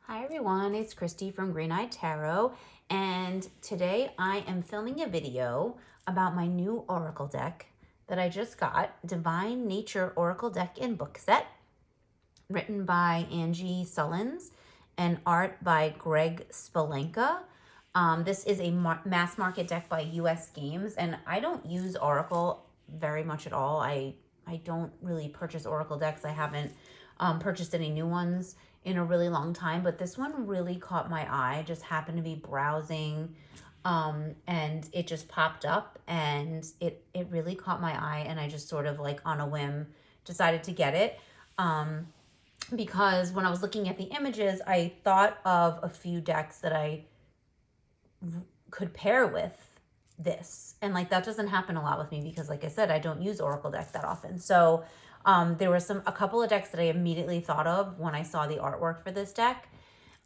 Hi everyone, it's Christy from Green Eyed Tarot, and today I am filming a video about my new Oracle deck that I just got, Divine Nature Oracle Deck in Book Set, written by Angie Sullins and art by Greg Spolenka. This is a mass market deck by US Games, and I don't use Oracle very much at all. I don't really purchase Oracle decks. I haven't purchased any new ones in a really long time, but this one really caught my eye. I just happened to be browsing and it just popped up, and it really caught my eye, and I just sort of like on a whim decided to get it. Because when I was looking at the images, I thought of a few decks that I could pair with this. And like that doesn't happen a lot with me because like I said, I don't use Oracle deck that often. So there were a couple of decks that I immediately thought of when I saw the artwork for this deck.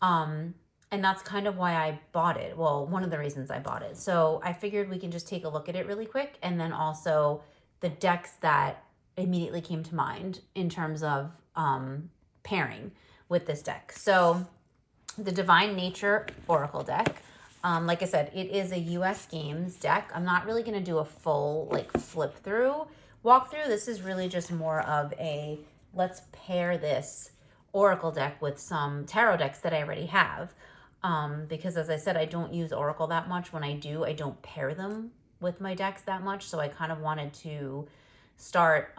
And that's kind of why I bought it. Well, one of the reasons I bought it. So I figured we can just take a look at it really quick. And then also the decks that immediately came to mind in terms of pairing with this deck. So the Divine Nature Oracle deck. Like I said, it is a US Games deck. I'm not really going to do a full like flip through walkthrough. This is really just more of a let's pair this Oracle deck with some tarot decks that I already have. Because as I said, I don't use Oracle that much. When I do, I don't pair them with my decks that much. So I kind of wanted to start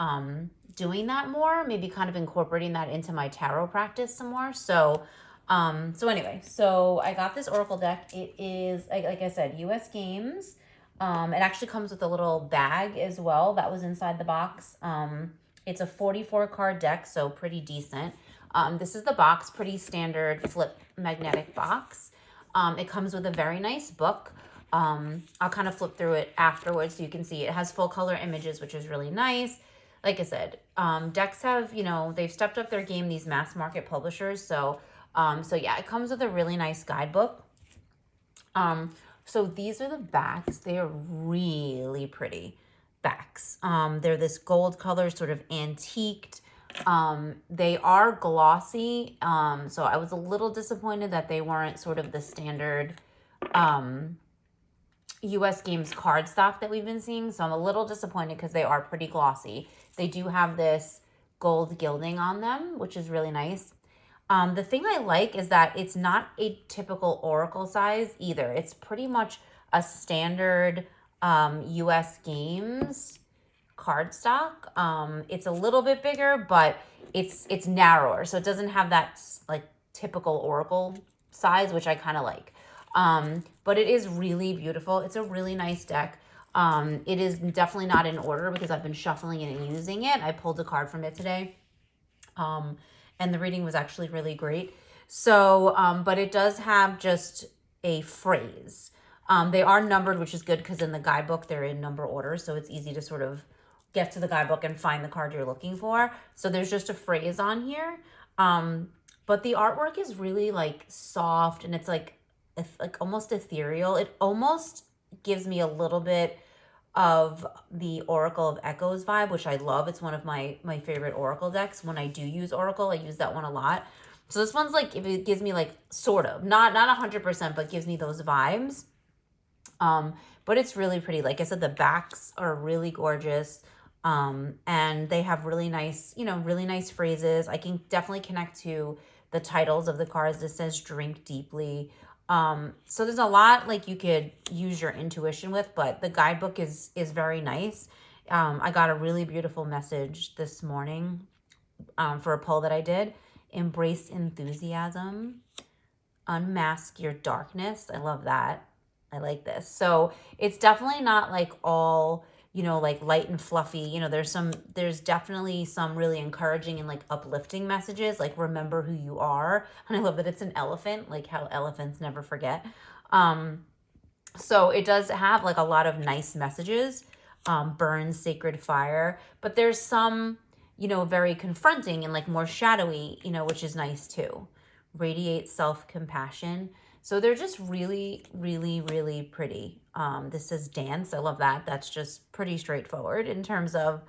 doing that more, maybe kind of incorporating that into my tarot practice some more. So anyway, so I got this Oracle deck. It is, like I said, US Games. It actually comes with a little bag as well that was inside the box. It's a 44 card deck, so pretty decent. This is the box, pretty standard flip magnetic box. It comes with a very nice book. I'll kind of flip through it afterwards so you can see it has full color images, which is really nice. Like I said, decks have, they've stepped up their game, these mass market publishers. So yeah, it comes with a really nice guidebook. So these are the backs. They are really pretty backs. They're this gold color, sort of antiqued. They are glossy. So I was a little disappointed that they weren't sort of the standard US Games cardstock that we've been seeing. So I'm a little disappointed because they are pretty glossy. They do have this gold gilding on them, which is really nice. The thing I like is that it's not a typical Oracle size either. It's pretty much a standard US Games cardstock. It's a little bit bigger, but it's narrower. So it doesn't have that like typical Oracle size, which I kind of like. But it is really beautiful. It's a really nice deck. It is definitely not in order because I've been shuffling it and using it. I pulled a card from it today. And the reading was actually really great. So, but it does have just a phrase. They are numbered, which is good because in the guidebook, they're in number order. So it's easy to sort of get to the guidebook and find the card you're looking for. So there's just a phrase on here. But the artwork is really like soft and it's like almost ethereal. It almost gives me a little bit of the Oracle of Echoes vibe, which I love. It's one of my favorite Oracle decks. When I do use Oracle, I use that one a lot. So this one's like, it gives me like sort of, not 100%, but gives me those vibes. But it's really pretty. Like I said, the backs are really gorgeous. And they have really nice, really nice phrases. I can definitely connect to the titles of the cards. This says drink deeply. So there's a lot like you could use your intuition with, but the guidebook is very nice. I got a really beautiful message this morning for a poll that I did. Embrace enthusiasm. Unmask your darkness. I love that. I like this. So it's definitely not like all, like light and fluffy. There's definitely some really encouraging and like uplifting messages, like remember who you are. And I love that it's an elephant, like how elephants never forget. So it does have like a lot of nice messages, burn sacred fire, but there's some, very confronting and like more shadowy, which is nice too. Radiate self-compassion. So they're just really, really, really pretty. This says dance. I love that. That's just pretty straightforward in terms of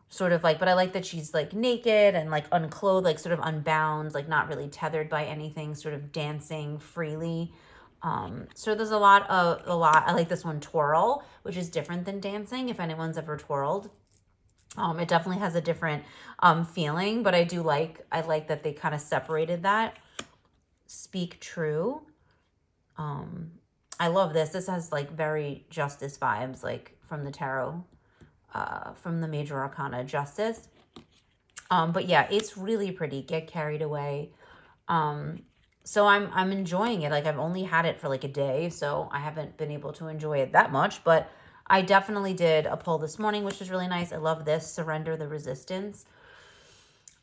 sort of like, but I like that she's like naked and like unclothed, like sort of unbound, like not really tethered by anything, sort of dancing freely. So there's a lot. I like this one, twirl, which is different than dancing. If anyone's ever twirled, it definitely has a different feeling, but I like that they kind of separated that. Speak true. I love this. This has like very justice vibes, like from the tarot, from the major arcana, justice. But yeah, it's really pretty. Get carried away. So I'm enjoying it. Like I've only had it for like a day, so I haven't been able to enjoy it that much, but I definitely did a pull this morning, which was really nice. I love this, Surrender the Resistance.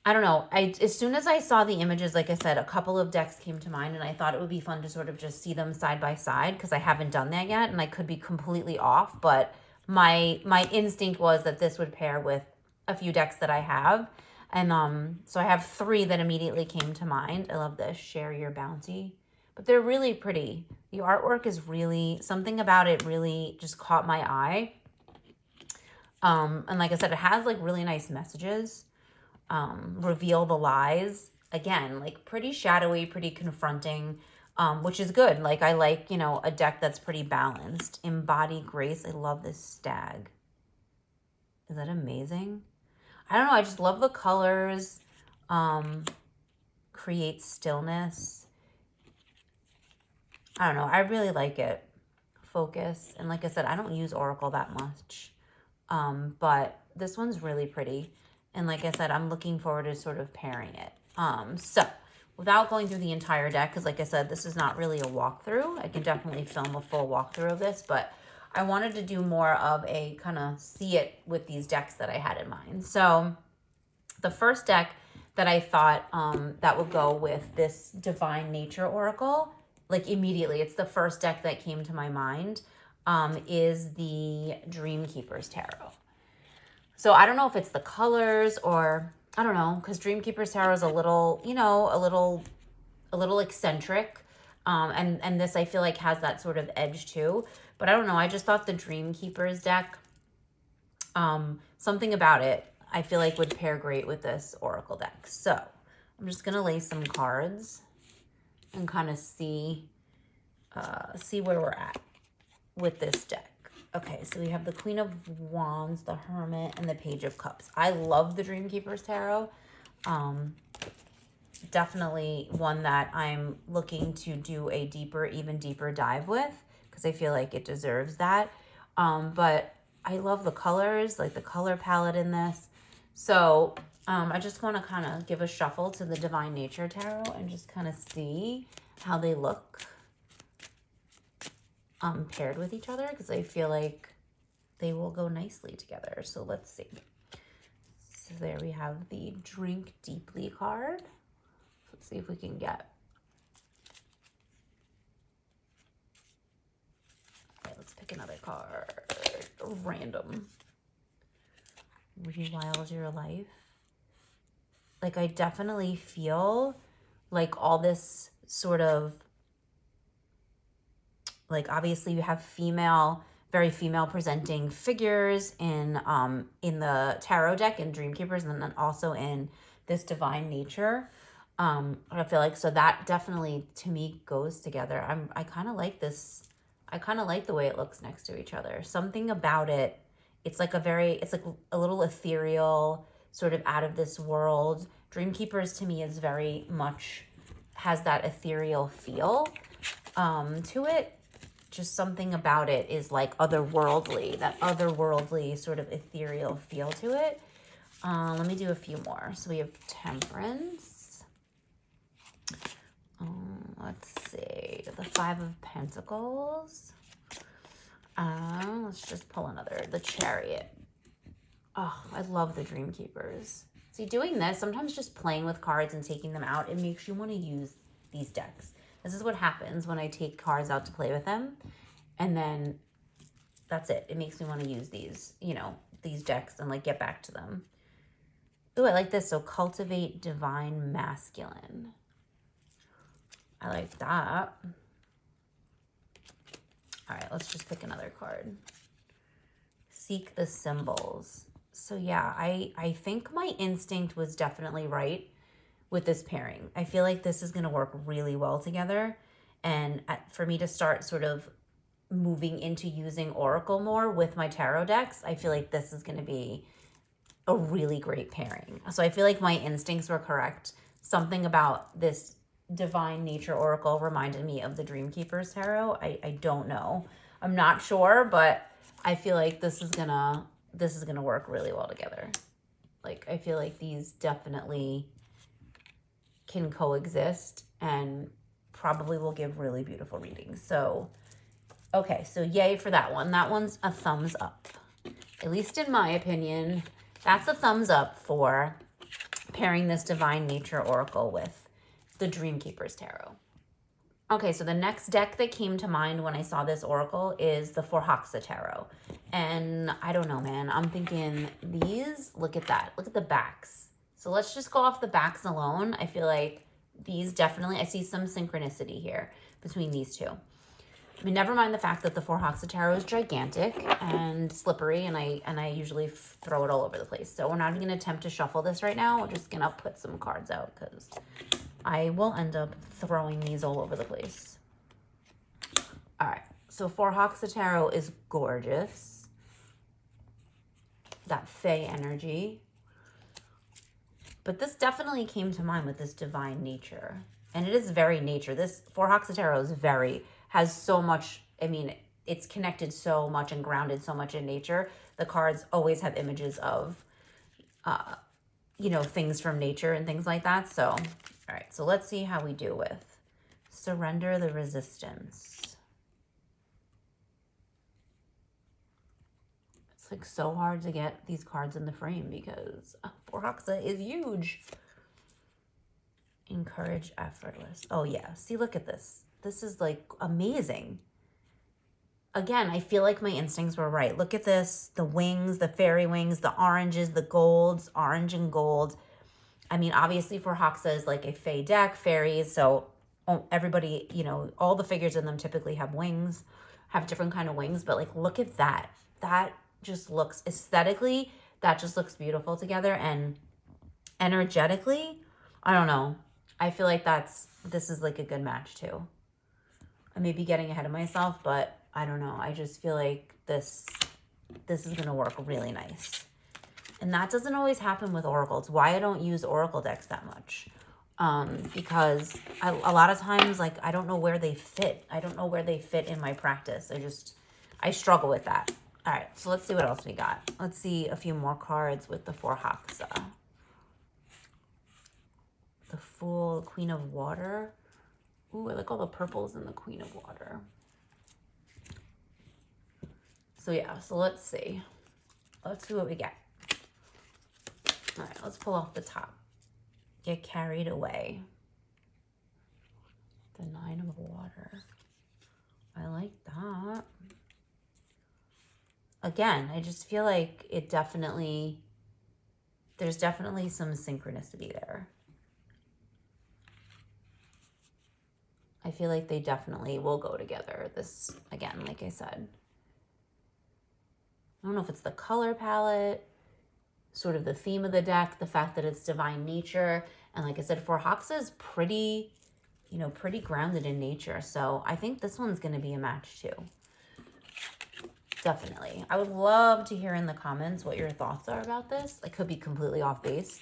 I don't know. As soon as I saw the images, like I said, a couple of decks came to mind, and I thought it would be fun to sort of just see them side by side because I haven't done that yet, and I could be completely off, but my instinct was that this would pair with a few decks that I have. And so I have 3 that immediately came to mind. I love this, Share Your Bounty. But they're really pretty. The artwork is really, something about it really just caught my eye. And like I said, it has like really nice messages. Reveal the lies. Again, like pretty shadowy, pretty confronting, which is good. Like I like, you know, a deck that's pretty balanced. Embody Grace. I love this stag. Is that amazing? I don't know. I just love the colors. Create stillness. I don't know. I really like it. Focus. And like I said, I don't use Oracle that much. But this one's really pretty. And like I said, I'm looking forward to sort of pairing it. So without going through the entire deck, because like I said, this is not really a walkthrough. I can definitely film a full walkthrough of this, but I wanted to do more of a kind of see it with these decks that I had in mind. So the first deck that I thought that would go with this Divine Nature Oracle, like immediately, it's the first deck that came to my mind, is the Dreamkeeper's Tarot. So I don't know if it's the colors or, I don't know, because Dreamkeeper's Tarot is a little, you know, a little eccentric. And this I feel like has that sort of edge too. But I don't know. I just thought the Dreamkeeper's deck, something about it, I feel like would pair great with this Oracle deck. So I'm just going to lay some cards and kind of see where we're at with this deck. Okay, so we have the Queen of Wands, the Hermit, and the Page of Cups. I love the Dreamkeeper's Tarot. Definitely one that I'm looking to do a even deeper dive with because I feel like it deserves that. But I love the colors, like the color palette in this. So I just want to kind of give a shuffle to the Divine Nature Tarot and just kind of see how they look paired with each other because I feel like they will go nicely together. So let's see. So there we have the Drink Deeply card. Let's see if we can get. Okay, let's pick another card. Random. Rewild Your Life. Like I definitely feel like all this sort of, like obviously you have very female presenting figures in the tarot deck in Dreamkeepers, and then also in this Divine Nature. I feel like, so that definitely to me goes together. I kind of like this. I kind of like the way it looks next to each other. Something about it. It's like it's like a little ethereal, sort of out of this world. Dreamkeepers to me is very much, has that ethereal feel to it. Just something about it is like otherworldly, that otherworldly sort of ethereal feel to it. Let me do a few more. So we have Temperance. Let's see, the Five of Pentacles. Let's just pull another, the Chariot. Oh, I love the Dreamkeepers. See, doing this, sometimes just playing with cards and taking them out, it makes you want to use these decks. This is what happens when I take cards out to play with them. And then that's it. It makes me want to use these, you know, these decks and like get back to them. Ooh, I like this. So Cultivate Divine Masculine. I like that. All right, let's just pick another card. Seek the Symbols. So yeah, I think my instinct was definitely right with this pairing. I feel like this is going to work really well together. And for me to start sort of moving into using Oracle more with my tarot decks, I feel like this is going to be a really great pairing. So I feel like my instincts were correct. Something about this Divine Nature Oracle reminded me of the Dreamkeeper's Tarot. I don't know. I'm not sure, but I feel like this is gonna work really well together. Like, I feel like these definitely can coexist and probably will give really beautiful readings. So, okay, so yay for that one. That one's a thumbs up. At least in my opinion, that's a thumbs up for pairing this Divine Nature Oracle with the Dreamkeeper's Tarot. Okay, so the next deck that came to mind when I saw this oracle is the Forhaxa Tarot. And I don't know, man. I'm thinking these, look at that. Look at the backs. So let's just go off the backs alone. I feel like these definitely, I see some synchronicity here between these two. I mean, never mind the fact that the Forhaxa Tarot is gigantic and slippery, and I usually throw it all over the place. So we're not even going to attempt to shuffle this right now. We're just going to put some cards out because I will end up throwing these all over the place. All right, so Forhaxa Tarot is gorgeous. That Fae energy. But this definitely came to mind with this Divine Nature. And it is very nature. This Forhaxa Tarot is has so much, I mean, it's connected so much and grounded so much in nature. The cards always have images of, you know, things from nature and things like that. So, all right, so let's see how we do with Surrender the Resistance. It's like so hard to get these cards in the frame because Forhaxa is huge. Encourage Effortless. Oh yeah, see, look at this. This is like amazing. Again, I feel like my instincts were right. Look at this, the wings, the fairy wings, the oranges, the golds, orange and gold. I mean, obviously Forhaxa is like a fae deck, fairies, so everybody, you know, all the figures in them typically have wings, have different kind of wings, but like, look at that. That just looks, aesthetically, that just looks beautiful together, and energetically, I don't know. I feel like this is like a good match too. I may be getting ahead of myself, but I don't know. I just feel like this is going to work really nice. And that doesn't always happen with oracles. Why I don't use oracle decks that much. Because a lot of times, like, I don't know where they fit. I don't know where they fit in my practice. I struggle with that. All right, so let's see what else we got. Let's see a few more cards with the Forhaxa. The Fool, Queen of Water. Ooh, I like all the purples in the Queen of Water. So yeah, so let's see. Let's see what we get. All right, let's pull off the top. Get Carried Away. The Nine of Water. I like that. Again, I just feel like there's definitely some synchronicity there. I feel like they definitely will go together. This, again, like I said. I don't know if it's the color palette, sort of the theme of the deck, the fact that it's Divine Nature. And like I said, Forhaxa is pretty grounded in nature. So I think this one's going to be a match too. Definitely. I would love to hear in the comments what your thoughts are about this. I could be completely off base.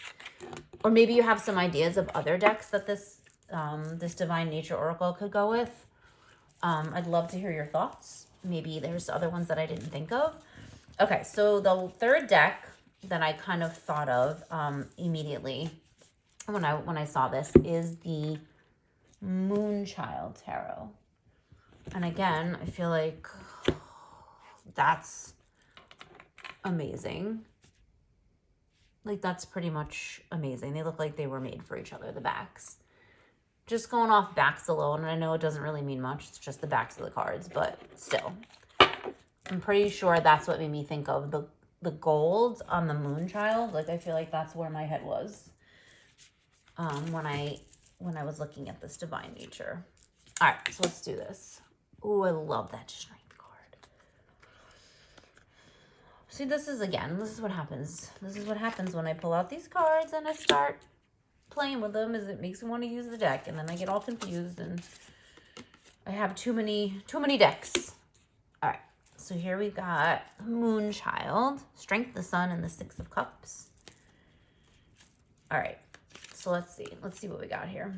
Or maybe you have some ideas of other decks that this Divine Nature Oracle could go with. I'd love to hear your thoughts. Maybe there's other ones that I didn't think of. Okay, so the third deck that I kind of thought of immediately when I saw this is the Moonchild Tarot. And again, I feel like that's amazing. Like, that's pretty much amazing. They look like they were made for each other, the backs. Just going off backs alone, and I know it doesn't really mean much. It's just the backs of the cards, but still. I'm pretty sure that's what made me think of the gold on the Moonchild. Like, I feel like that's where my head was when I was looking at this Divine Nature. All right, so let's do this. Ooh, I love that strength card. See, this is what happens. This is what happens when I pull out these cards and I start playing with them, is it makes me want to use the deck, and then I get all confused and I have too many decks. All right, so here we got Moonchild, Strength, the Sun, and the Six of Cups. All right, so let's see what we got here.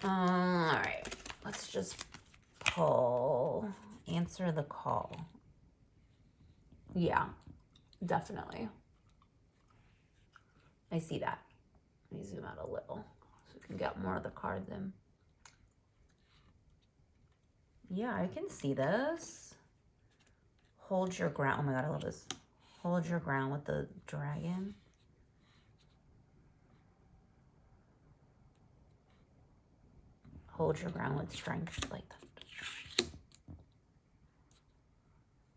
All right, let's just pull Answer the Call. Yeah, definitely. I see that. Let me zoom out a little so we can get more of the cards in. Yeah, I can see this. Hold your ground. Oh my God, I love this. Hold your ground with the dragon. Hold your ground with strength, like that.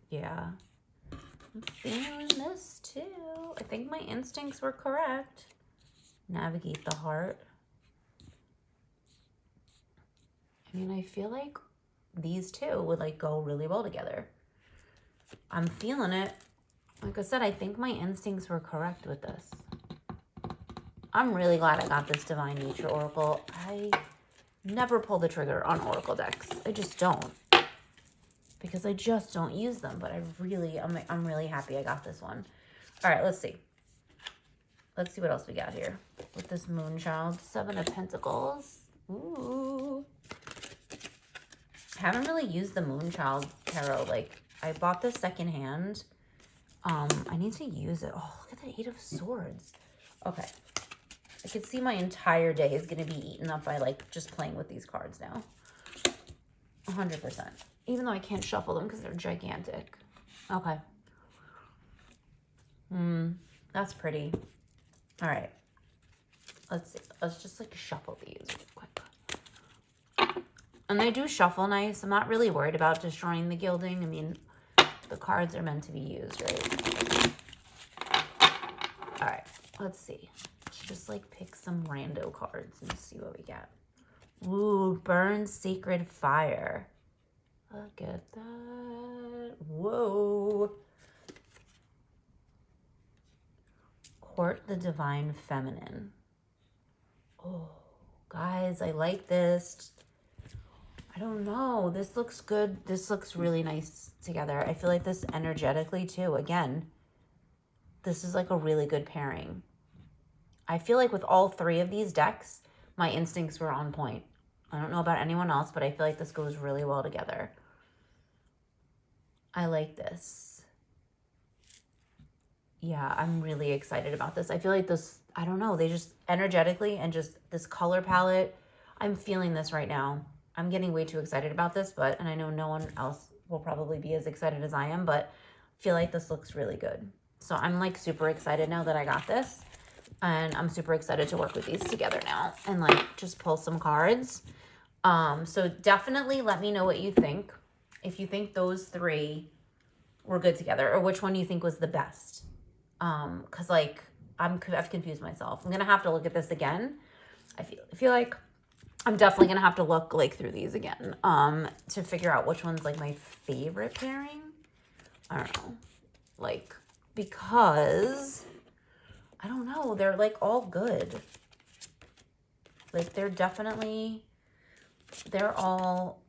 Yeah. I'm feeling this too. I think my instincts were correct. Navigate the heart. I mean, I feel like these two would like go really well together. I'm feeling it. Like I said, I think my instincts were correct with this. I'm really glad I got this Divine Nature Oracle. I never pull the trigger on Oracle decks. I just don't. Because I just don't use them. But I'm really happy I got this one. All right, let's see. Let's see what else we got here. With this Moonchild, 7 of Pentacles. Ooh. I haven't really used the Moonchild Tarot. Like, I bought this secondhand. I need to use it. Oh, look at the 8 of Swords. Okay. I could see my entire day is going to be eaten up by, like, just playing with these cards now. 100%. Even though I can't shuffle them because they're gigantic. Okay. That's pretty. All right. Let's see. Let's just, like, shuffle these real quick. And they do shuffle nice. I'm not really worried about destroying the gilding. I mean, the cards are meant to be used, right? All right. Let's see. Let's just, like, pick some rando cards and see what we get. Ooh, Burn Sacred Fire. Look at that. Whoa. Court the Divine Feminine. Oh, guys, I like this. I don't know. This looks good. This looks really nice together. I feel like this energetically too. Again, this is like a really good pairing. I feel like with all 3 of these decks, my instincts were on point. I don't know about anyone else, but I feel like this goes really well together. I like this. Yeah, I'm really excited about this. I feel like this, I don't know, they just energetically and just this color palette, I'm feeling this right now. I'm getting way too excited about this, and I know no one else will probably be as excited as I am, but I feel like this looks really good. So I'm like super excited now that I got this, and I'm super excited to work with these together now and like just pull some cards. So definitely let me know what you think. If you think those 3 were good together, or which one you think was the best. Cause like I've confused myself. I'm gonna have to look at this again. I feel like I'm definitely gonna have to look like through these again, to figure out which one's like my favorite pairing. I don't know, like, because I don't know, they're like all good. Like they're all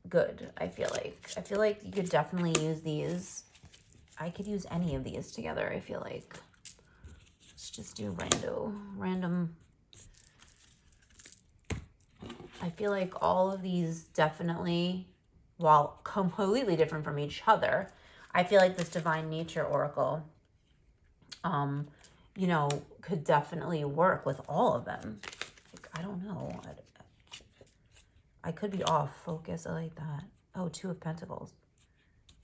good. I feel like you could definitely use these. I could use any of these together. I feel like let's just do random. I feel like all of these definitely, while completely different from each other, I feel like this Divine Nature Oracle, you know, could definitely work with all of them. Like, I don't know. I could be off. Focus. I like that. Oh, 2 of Pentacles.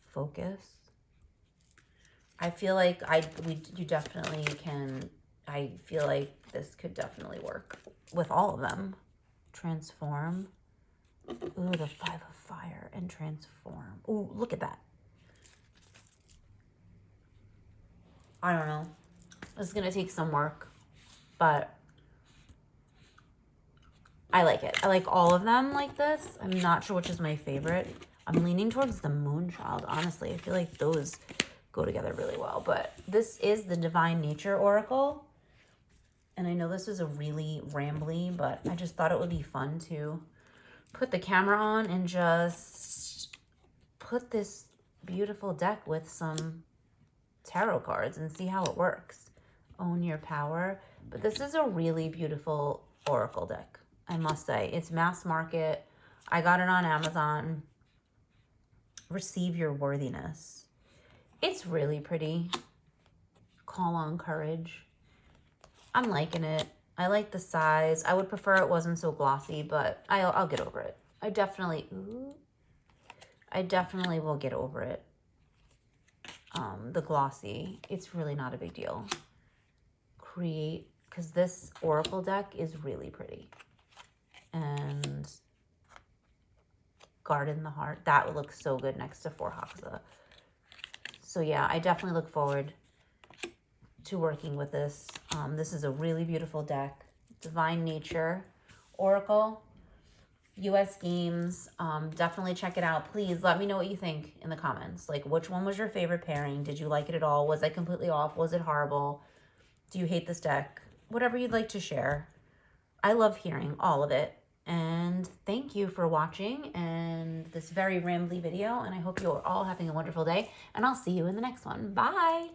Focus. I feel like you definitely can. I feel like this could definitely work with all of them. Transform. Ooh, the 5 of Fire and Transform. Ooh, look at that. I don't know. This is going to take some work, but I like it. I like all of them like this. I'm not sure which is my favorite. I'm leaning towards the Moonchild, honestly. I feel like those go together really well. But this is the Divine Nature Oracle. And I know this is a really rambly, but I just thought it would be fun to put the camera on and just put this beautiful deck with some tarot cards and see how it works. Own your power. But this is a really beautiful oracle deck, I must say. It's mass market. I got it on Amazon. Receive your worthiness. It's really pretty. Call on courage. I'm liking it. I like the size. I would prefer it wasn't so glossy, but I'll get over it. I definitely will get over it. The glossy, it's really not a big deal. Create, because this oracle deck is really pretty. And Garden the Heart, that would look so good next to Four Hoxa. So yeah, I definitely look forward to working with this. This is a really beautiful deck. Divine Nature Oracle, US Games. Definitely check it out. Please let me know what you think in the comments. Like, which one was your favorite pairing? Did you like it at all? Was I completely off? Was it horrible? Do you hate this deck? Whatever you'd like to share. I love hearing all of it. And thank you for watching and this very rambly video. And I hope you are all having a wonderful day. And I'll see you in the next one. Bye.